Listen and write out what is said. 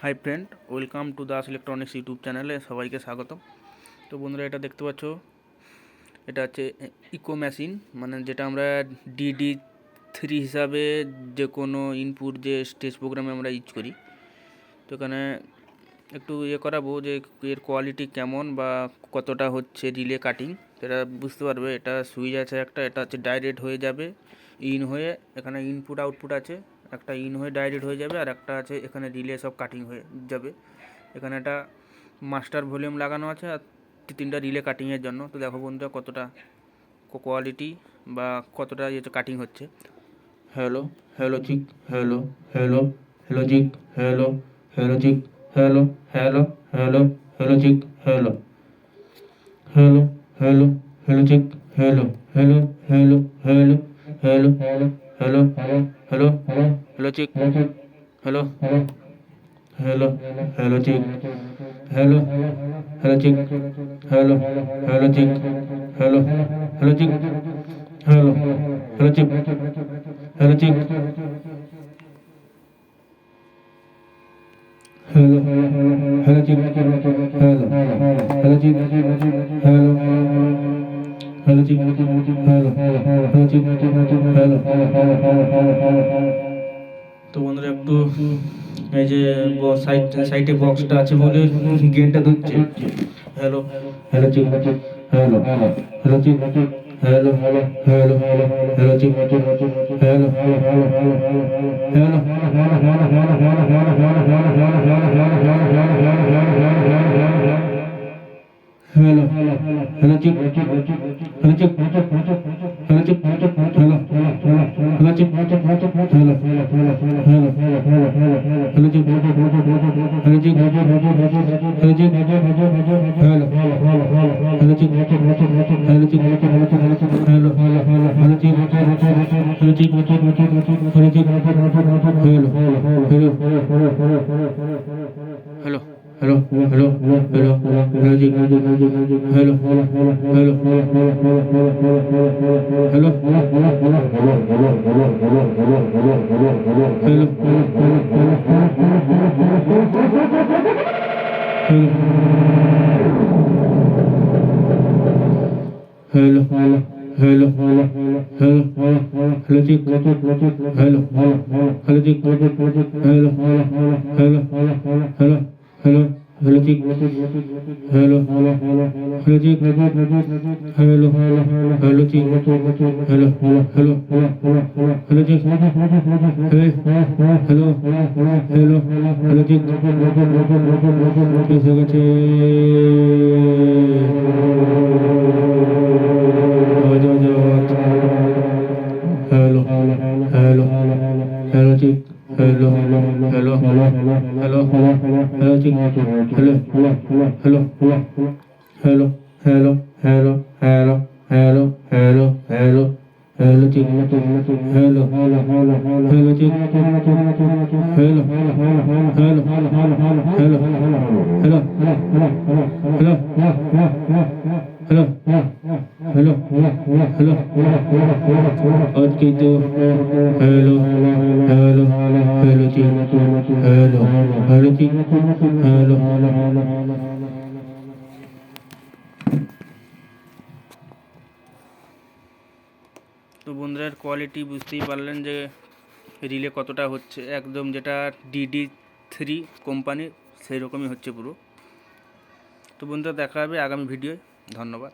Hi friend, welcome to Das electronics YouTube চ্যানেলে সবাইকে স্বাগতম। তো বন্ধুরা, এটা দেখতে পাচ্ছ, এটা হচ্ছে ইকো মেশিন, মানে যেটা আমরা DD3 হিসাবে যে কোনো ইনপুট যে স্টেজ প্রোগ্রামে আমরা ইউজ করি। তো এখানে একটু করাবো যে এর কোয়ালিটি কেমন বা কতটা হচ্ছে রিলে কাটিং, সেটা বুঝতে পারবে। এটা সুইচ আছে একটা, এটা হচ্ছে ডাইরেক্ট হয়ে যাবে ইন হয়ে, এখানে ইনপুট আউটপুট আছে, একটা ইন হয়ে ডাইরেক্ট হয়ে যাবে, আর একটা আছে এখানে রিলে সব কাটিং হয়ে যাবে। এখানে একটা মাস্টার ভলিউম লাগানো আছে আর তিনটা রিলে কাটিংয়ের জন্য। তো দেখো বন্ধুরা কতটা কোয়ালিটি বা কতটা কাটিং হচ্ছে। Hello hello check, hello hello hello check, hello hello check, hello hello hello hello check, hello hello hello hello check, hello hello hello hello hello hello hello hello check, hello hello hello check, hello hello check, hello hello check, hello hello check, hello hello check, hello check, hello hello check, hello hello check, hello hello check, hello hello check, hello. তো বন্ধুরা, একটু এই যে সাইডে বক্সটা আছে বলে গেনটা ধরছে। Hello hello check, hello hello check, hello hello hello check, hello hello hello hello check, hello check, hello check, hello hello check, hello hello hello check, hello check, hello check, hello hello check, hello check, hello hello check, hello check, hello check, hello hello hello hello hello hello check, hello hello hello hello hello hello hello check, hello hello check, hello hello hello hello hello check, hello hello check, hello hello check, hello hello hello check, hello hello hello check, এসে গেছে। Hello hello hello check, hello hello hello hello check, hello hello hello hello hello hello hello hello hello hello check, hello hello check, hello hello hello hello hello hello hello hello আজকে তো hello hello hello check, hello hello check, hello. তো বন্ধুদের quality বুঝতেই পারলেন যে relay কতটা হচ্ছে, একদম যেটা DD3 কোম্পানির সেই রকমই হচ্ছে পুরো। তো বন্ধুরা, দেখা হবে আগামী ভিডিওয়। ধন্যবাদ।